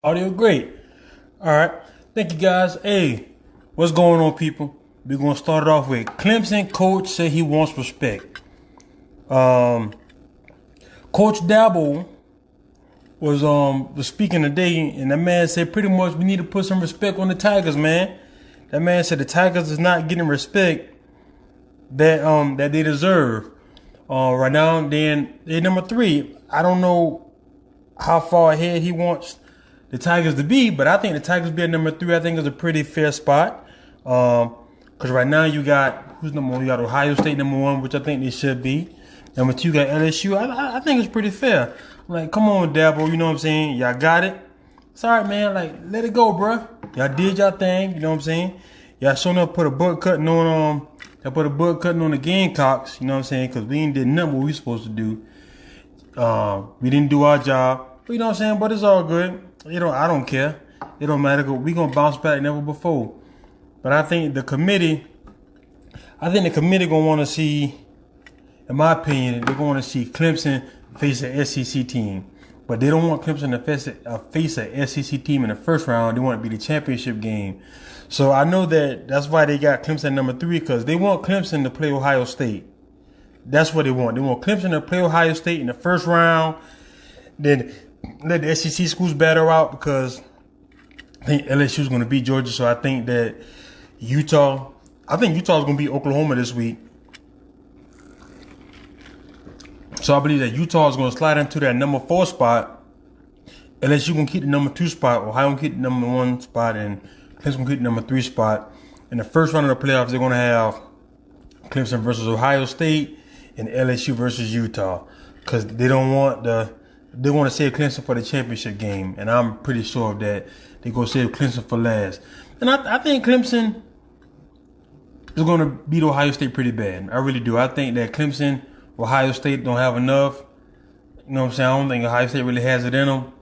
Audio great. All right. Thank you guys. Hey, what's going on, people? We're going to start it off with Clemson coach said he wants respect. Coach Dabo was speaking today, and that man said pretty much we need to put some respect on the Tigers, man. That man said the Tigers is not getting respect that they deserve. Right now, they're number 3. I don't know how far ahead he wants the Tigers to be, but I think the Tigers be at number 3. I think is a pretty fair spot. Because right now you got, who's number 1? You got Ohio State number 1, which I think they should be. Number 2, you got LSU. I think it's pretty fair. Like, come on, Dabo, you know what I'm saying? Y'all got it. It's all right, man. Like, let it go, bruh. Y'all did y'all thing, you know what I'm saying? Y'all showing up put a butt cutting on the Gamecocks, you know what I'm saying? Because we ain't did nothing what we supposed to do. We didn't do our job. But you know what I'm saying? But it's all good. I don't care. It don't matter. We gonna bounce back like never before. But I think the committee gonna want to see, in my opinion, they're going to see Clemson face an SEC team. But they don't want Clemson to face an SEC team in the first round. They want it to be the championship game. So I know that's why they got Clemson number 3, because they want Clemson to play Ohio State. That's what they want. They want Clemson to play Ohio State in the first round. Then let the SEC schools batter out, because I think LSU is going to beat Georgia. So I think that Utah is going to beat Oklahoma this week. So I believe that Utah is going to slide into that number 4 spot. LSU going to keep the number 2 spot. Ohio going to keep the number 1 spot. And Clemson going to keep the number 3 spot. In the first round of the playoffs, they're going to have Clemson versus Ohio State and LSU versus Utah. Because they want to save Clemson for the championship game. And I'm pretty sure of that. They're going to save Clemson for last. And I think Clemson is going to beat Ohio State pretty bad. I really do. I think that Clemson, Ohio State don't have enough. You know what I'm saying? I don't think Ohio State really has it in them.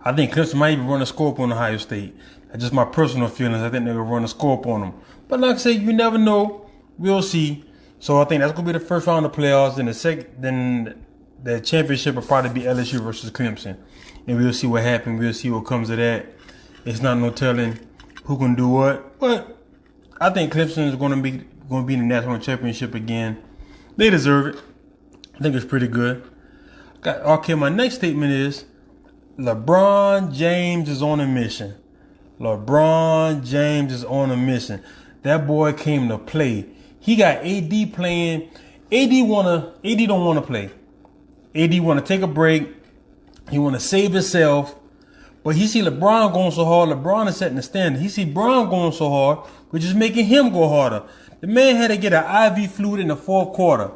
I think Clemson might even run a score up on Ohio State. That's just my personal feelings. I think they're going to run a score up on them. But like I said, you never know. We'll see. So I think that's going to be the first round of the playoffs. Then the championship will probably be LSU versus Clemson. And we'll see what happens. We'll see what comes of that. It's not no telling who can do what. But I think Clemson is going to be in the national championship again. They deserve it. I think it's pretty good. Okay, my next statement is LeBron James is on a mission. LeBron James is on a mission. That boy came to play. He got AD playing. AD don't want to play. AD want to take a break. He want to save himself. But he see LeBron going so hard. LeBron is setting the standard. He see Bron going so hard, which is making him go harder. The man had to get an IV fluid in the 4th quarter.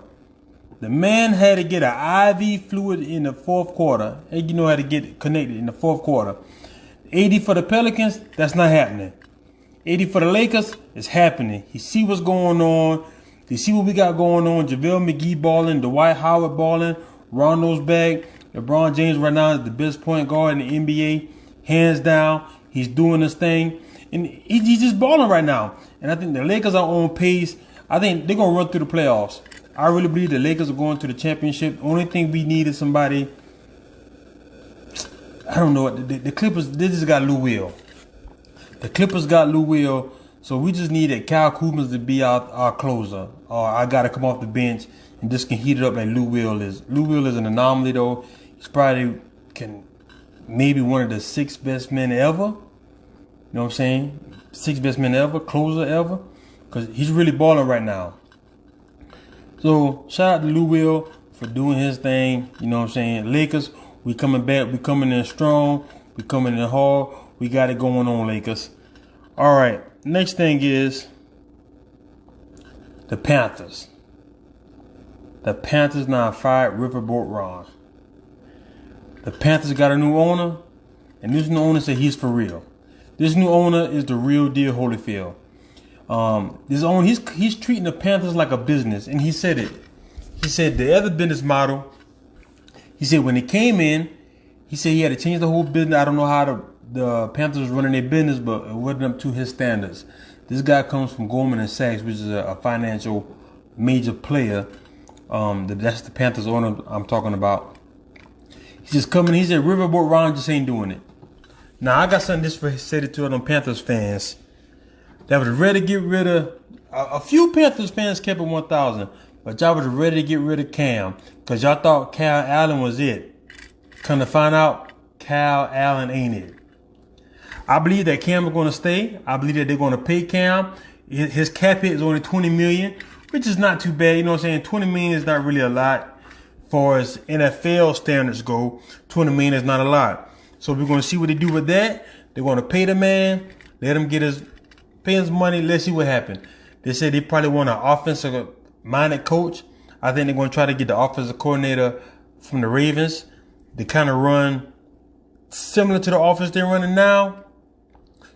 And you know how to get it connected in the 4th quarter. AD for the Pelicans, that's not happening. AD for the Lakers, it's happening. He see what's going on. He see what we got going on. JaVale McGee balling, Dwight Howard balling, Rondo's back. LeBron James right now is the best point guard in the NBA. Hands down. He's doing his thing. And he's just balling right now. And I think the Lakers are on pace. I think they're going to run through the playoffs. I really believe the Lakers are going to the championship. The only thing we need is somebody. I don't know. The Clippers, they just got Lou Will. The Clippers got Lou Will. So we just needed Kyle Kuzma to be our closer. Or I got to come off the bench and just can heat it up like Lou Will is. Lou Will is an anomaly, though. He's probably maybe one of the 6 best men ever. You know what I'm saying? 6 best men ever, closer ever. Because he's really balling right now. So, shout out to Lou Will for doing his thing. You know what I'm saying? Lakers, we coming back. We coming in strong. We coming in hard. We got it going on, Lakers. All right. Next thing is the Panthers. The Panthers now fired Riverboat Ron. The Panthers got a new owner. And this new owner said he's for real. This new owner is the real deal Holyfield. He's treating the Panthers like a business, and he said it. He said the other business model. He said when he came in, he said he had to change the whole business. I don't know how the Panthers was running their business, but it wasn't up to his standards. This guy comes from Goldman & Sachs, which is a financial major player. That's the Panthers owner I'm talking about. He's just coming. He said Riverboat Ron just ain't doing it. Now, I got something just for say to them Panthers fans that was ready to get rid of. A few Panthers fans kept it 1,000, but y'all was ready to get rid of Cam because y'all thought Kyle Allen was it. Come to find out, Kyle Allen ain't it. I believe that Cam is going to stay. I believe that they're going to pay Cam. His cap hit is only $20 million, which is not too bad. You know what I'm saying? $20 million is not really a lot. Far as NFL standards go, $20 million is not a lot. So we're going to see what they do with that. They're going to pay the man, let him pay his money. Let's see what happens. They said they probably want an offensive-minded coach. I think they're going to try to get the offensive coordinator from the Ravens. They kind of run similar to the offense they're running now,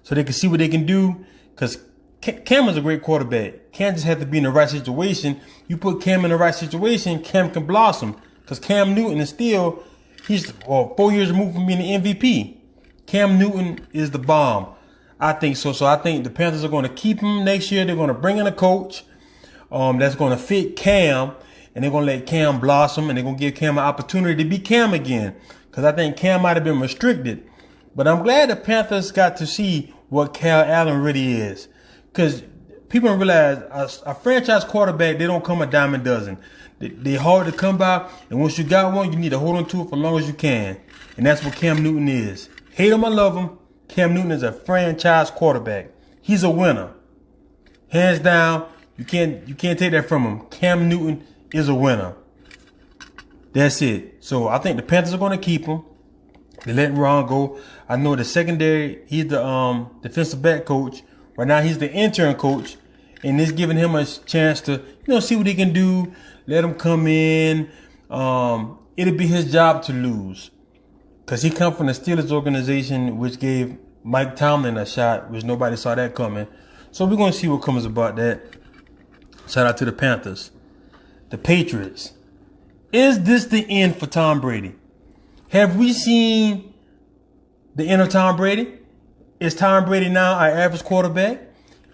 so they can see what they can do. Because Cam is a great quarterback. Cam just has to be in the right situation. You put Cam in the right situation, Cam can blossom. Because Cam Newton is still, he's 4 years removed from being the MVP. Cam Newton is the bomb. I think so. So I think the Panthers are going to keep him next year. They're going to bring in a coach that's going to fit Cam. And they're going to let Cam blossom. And they're going to give Cam an opportunity to be Cam again. Because I think Cam might have been restricted. But I'm glad the Panthers got to see what Kyle Allen really is. Because people don't realize a franchise quarterback, they don't come a dime a dozen. They're hard to come by. And once you got one, you need to hold on to it for as long as you can. And that's what Cam Newton is. Hate him or love him, Cam Newton is a franchise quarterback. He's a winner. Hands down, you can't take that from him. Cam Newton is a winner. That's it. So I think the Panthers are going to keep him. They're letting Ron go. I know the secondary, he's the defensive back coach. Right now he's the intern coach. And it's giving him a chance to, see what he can do. Let him come in. It'll be his job to lose. Because he come from the Steelers organization, which gave Mike Tomlin a shot, which nobody saw that coming. So we're going to see what comes about that. Shout out to the Panthers. The Patriots. Is this the end for Tom Brady? Have we seen the end of Tom Brady? Is Tom Brady now our average quarterback?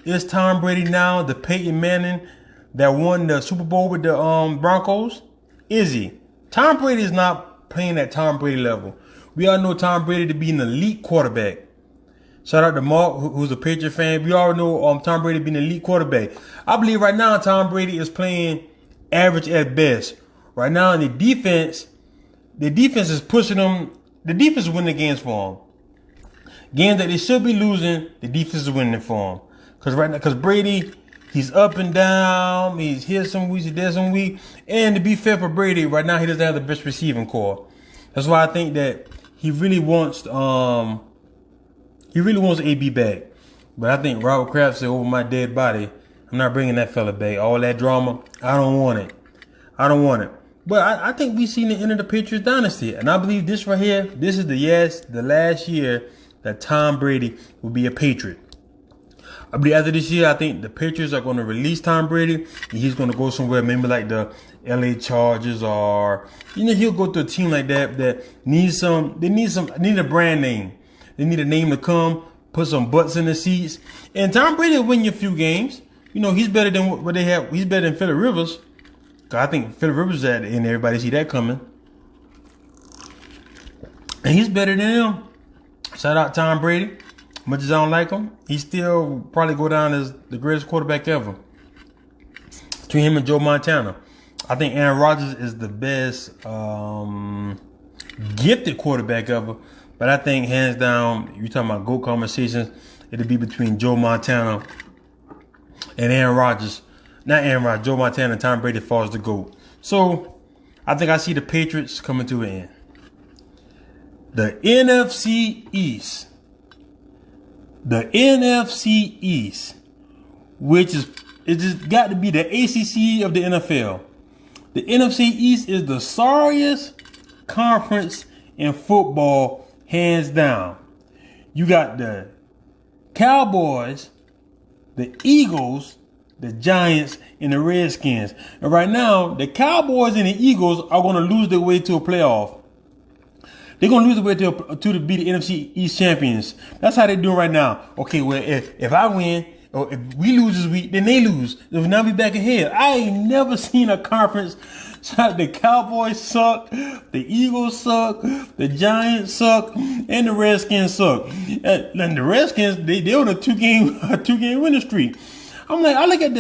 Is Tom Brady now the Peyton Manning that won the Super Bowl with the Broncos? Is he? Tom Brady is not playing at Tom Brady level. We all know Tom Brady to be an elite quarterback. Shout out to Mark, who's a Patriot fan. We all know Tom Brady being an elite quarterback. I believe right now Tom Brady is playing average at best. Right now in the defense is pushing them. The defense is winning games for them. Games that they should be losing, the defense is winning for them. Because Brady, he's up and down. He's here some weeks, he's there some weeks. And to be fair for Brady, right now he doesn't have the best receiving core. That's why I think that he really wants AB back. But I think Robert Kraft said, over my dead body, I'm not bringing that fella back. All that drama, I don't want it. But I think we've seen the end of the Patriots dynasty. And I believe this right here, this is the last year that Tom Brady will be a Patriot. I believe after this year, I think the Patriots are going to release Tom Brady. And he's going to go somewhere, maybe like the LA Chargers, or he'll go to a team like that needs a brand name. They need a name to come, put some butts in the seats. And Tom Brady will win you a few games. He's better than what they have. He's better than Phillip Rivers. Cause I think Phillip Rivers is at the end. Everybody see that coming. And he's better than him. Shout out Tom Brady. Much as I don't like him, he still probably go down as the greatest quarterback ever. Between him and Joe Montana. I think Aaron Rodgers is the best gifted quarterback ever. But I think hands down, you're talking about GOAT conversations, it'll be between Joe Montana and Aaron Rodgers. Not Aaron Rodgers, Joe Montana and Tom Brady falls the GOAT. So I think I see the Patriots coming to an end. The NFC East. The NFC East, which is, it just got to be the ACC of the NFL. The NFC East is the sorriest conference in football, hands down. You got the Cowboys, the Eagles, the Giants, and the Redskins. And right now, the Cowboys and the Eagles are going to lose their way to a playoff. They're going to lose the way to be the NFC East champions. That's how they're doing right now. Okay, well, if I win, or if we lose this week, then they lose. They'll now be back ahead. I ain't never seen a conference The Cowboys suck, the Eagles suck, the Giants suck, and the Redskins suck. And the Redskins, they on a two game winning streak. I'm like, I look at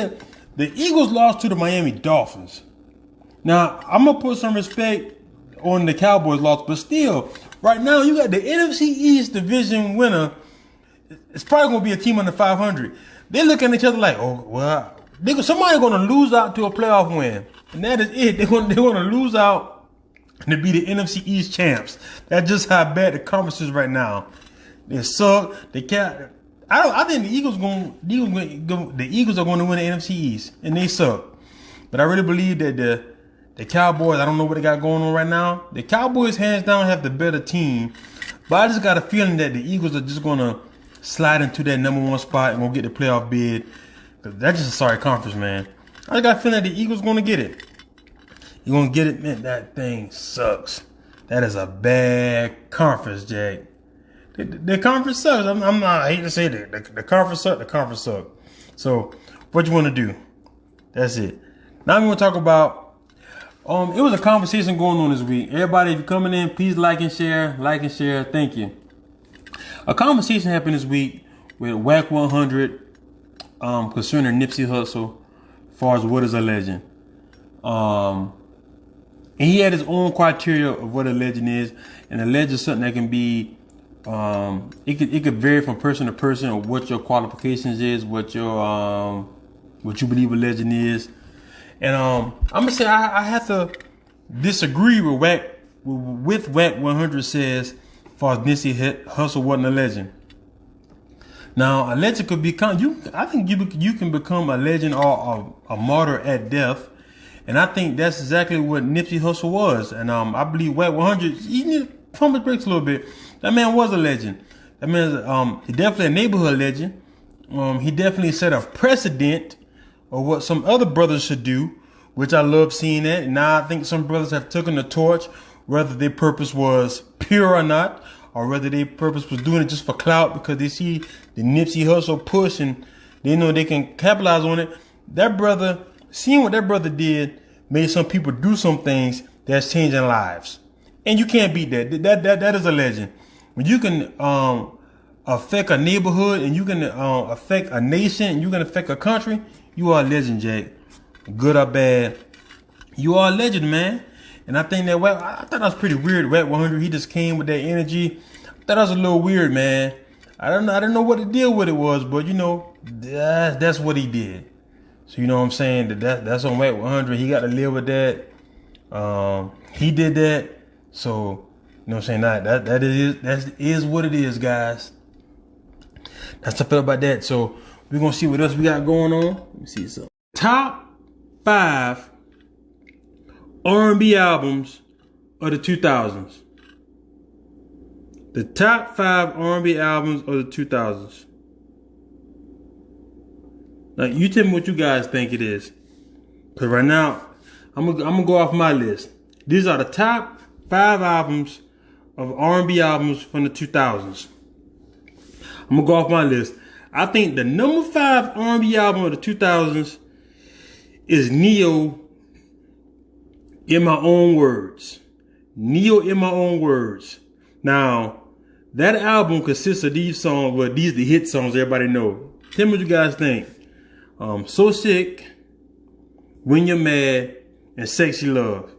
the Eagles lost to the Miami Dolphins. Now, I'm going to put some respect on the Cowboys loss, but still, right now, you got the NFC East division winner. It's probably going to be a team under 500. They're looking at each other like, oh, well, somebody's going to lose out to a playoff win. And that is it. They're going to lose out to be the NFC East champs. That's just how bad the conference is right now. They suck. I think the Eagles are going to win the NFC East, and they suck. But I really believe that the Cowboys, I don't know what they got going on right now. The Cowboys, hands down, have the better team. But I just got a feeling that the Eagles are just going to slide into that #1 spot and going to get the playoff bid. Because that's just a sorry conference, man. I just got a feeling that the Eagles going to get it. You're going to get it, man. That thing sucks. That is a bad conference, Jack. The conference sucks. I hate to say that. The conference sucks. The conference sucks. So, what you want to do? That's it. Now I'm going to talk about it was a conversation going on this week. Everybody, if you're coming in, please like and share. Like and share. Thank you. A conversation happened this week with WAC 100 concerning Nipsey Hussle as far as what is a legend. And he had his own criteria of what a legend is. And a legend is something that can be, it could vary from person to person or what your qualifications is, what you believe a legend is. And I'm gonna say I have to disagree with WAC 100 says as far as Nipsey Hussle wasn't a legend. Now a legend could become I think you can become a legend or a martyr at death, and I think that's exactly what Nipsey Hussle was. And I believe WAC 100 he need to pump his brakes a little bit. That man was a legend. That man he definitely a neighborhood legend. He definitely set a precedent or what some other brothers should do, which I love seeing that. And now I think some brothers have taken the torch, whether their purpose was pure or not, or whether their purpose was doing it just for clout because they see the Nipsey Hussle push and they know they can capitalize on it. That brother, seeing what that brother did, made some people do some things that's changing lives. And you can't beat that. That is a legend. When you can affect a neighborhood and you can affect a nation and you can affect a country, you are a legend, Jack. Good or bad, you are a legend, man. And I think that I thought that was pretty weird. WAC 100, he just came with that energy. I thought that was a little weird, man. I don't know what the deal with it was, but you know, that's what he did. So you know what I'm saying? That's on WAC 100. He got to live with that. He did that. So you know what I'm saying? That is what it is, guys. That's what I feel about that. So we're going to see what else we got going on. Let me see something. Top 5 R&B albums of the 2000s. The top 5 R&B albums of the 2000s. Now, you tell me what you guys think it is. Because right now, I'm gonna go off my list. These are the top 5 albums of R&B albums from the 2000s. I'm going to go off my list. I think the number 5 R&B album of the 2000s is Neo, In My Own Words. Neo, In My Own Words. Now, that album consists of these songs, well, these are the hit songs everybody know. Tell me what you guys think. So Sick, When You're Mad, and Sexy Love.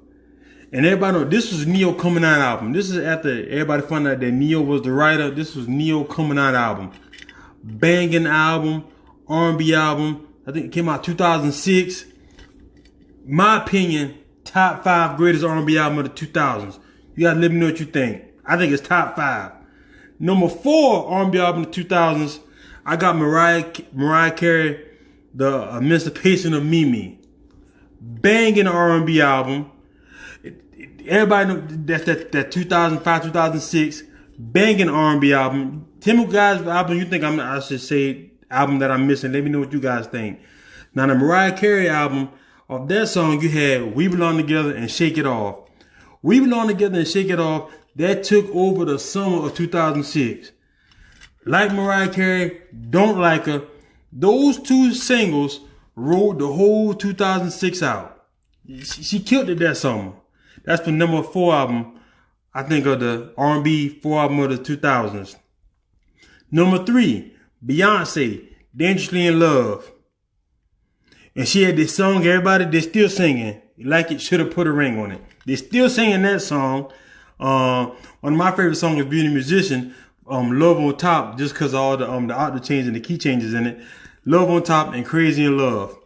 And everybody know this was Neo coming out album. This is after everybody found out that Neo was the writer. This was Neo coming out album. Banging album, R&B album. I think it came out 2006. My opinion, top 5 greatest R&B album of the 2000s. You gotta let me know what you think. I think it's top 5. Number 4 R&B album of the 2000s. I got Mariah Carey, The Emancipation of Mimi. Banging R&B album. Everybody know that's that 2005, 2006 banging R&B album. Tell me guys the album you think I should say album that I'm missing. Let me know what you guys think. Now the Mariah Carey album, of that song you had We Belong Together and Shake It Off. We Belong Together and Shake It Off, that took over the summer of 2006. Like Mariah Carey, don't like her. Those 2 singles rode the whole 2006 out. She killed it that summer. That's the number 4 album, I think, of the R&B 4 album of the 2000s. Number 3, Beyonce, Dangerously in Love. And she had this song, everybody, they're still singing. Like It Should Have Put a Ring on It. They're still singing that song. One of my favorite songs is Beauty Musician, Love on Top, just because of all the octave changes and the key changes in it. Love on Top and Crazy in Love.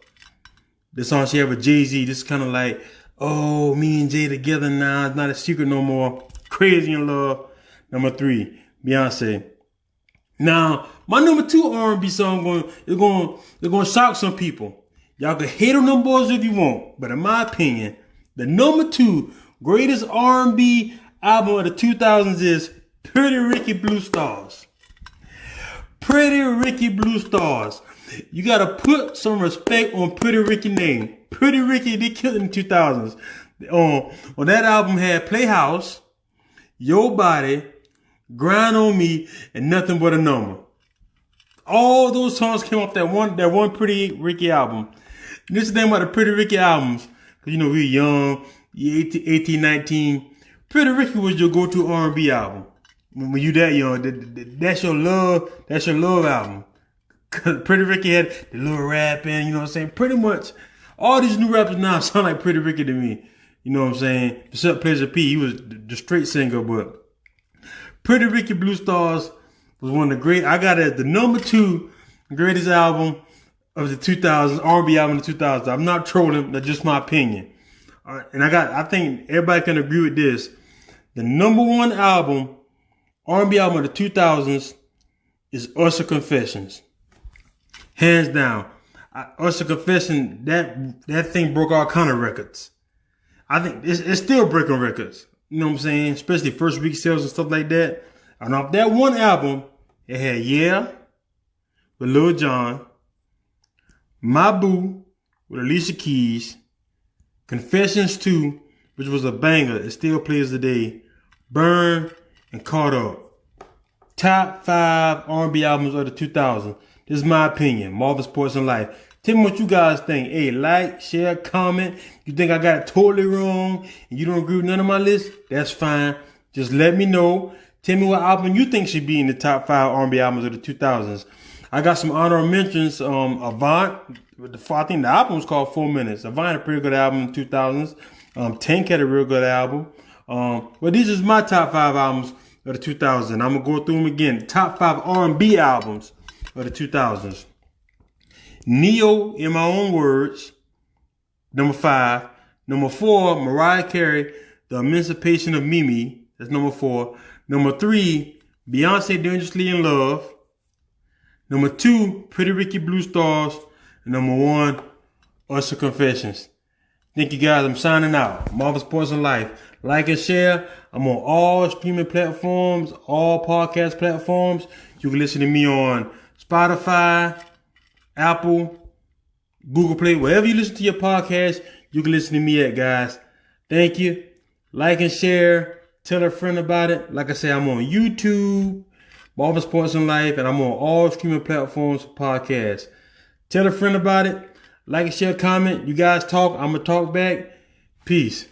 The song she had with Jay-Z, this is kind of like, oh, me and Jay together now, it's not a secret no more. Crazy in Love. Number 3, Beyonce. Now, my number 2 R&B song is going to shock some people. Y'all can hate on them boys if you want, but in my opinion, the number 2 greatest R&B album of the 2000s is Pretty Ricky Blue Stars. Pretty Ricky Blue Stars. You gotta put some respect on Pretty Ricky's name. Pretty Ricky, they killed it in the 2000s. On that album had Playhouse, Your Body, Grind on Me, and Nothing But a Number. All those songs came off that one Pretty Ricky album. And this is the name of the Pretty Ricky albums. Cause we were young, 18, 19. Pretty Ricky was your go-to R&B album. When you that young, that's your love album. Cause Pretty Ricky had the little rapping, you know what I'm saying? Pretty much all these new rappers now sound like Pretty Ricky to me. You know what I'm saying? Except Pleasure P, he was the straight singer, but Pretty Ricky Blue Stars was one of the great. I got it as the number 2 greatest album of the 2000s, R&B album of the 2000s. I'm not trolling, that's just my opinion. All right, and I think everybody can agree with this. The number 1 album, R&B album of the 2000s, is Usher Confessions. Hands down. Usher Confession, that thing broke all kind of records. I think it's still breaking records. You know what I'm saying? Especially first week sales and stuff like that. And off that one album, it had Yeah with Lil Jon, My Boo with Alicia Keys, Confessions 2, which was a banger, it still plays today, Burn, and Caught Up. Top 5 R&B albums of the 2000s. This is my opinion. Marvel Sports and Life. Tell me what you guys think. Hey, like, share, comment. You think I got it totally wrong and you don't agree with none of my list? That's fine. Just let me know. Tell me what album you think should be in the top 5 R&B albums of the 2000s. I got some honorable mentions. Avant, I think the album was called 4 Minutes. Avant had a pretty good album in the 2000s. Tank had a real good album. But these is my top 5 albums of the 2000s. I'm going to go through them again. Top 5 R&B albums of the 2000s. Neo, In My Own Words, number 5. Number 4, Mariah Carey, The Emancipation of Mimi. That's number 4. Number 3, Beyonce, Dangerously in Love. Number 2, Pretty Ricky Blue Stars. And number 1, Usher Confessions. Thank you guys. I'm signing out. Marvel Sports and Life. Like and share. I'm on all streaming platforms, all podcast platforms. You can listen to me on Spotify, Apple, Google Play, wherever you listen to your podcast, you can listen to me at, guys. Thank you. Like and share. Tell a friend about it. Like I say, I'm on YouTube, Marvel Sports and Life, and I'm on all streaming platforms for podcasts. Tell a friend about it. Like and share, comment. You guys talk. I'm going to talk back. Peace.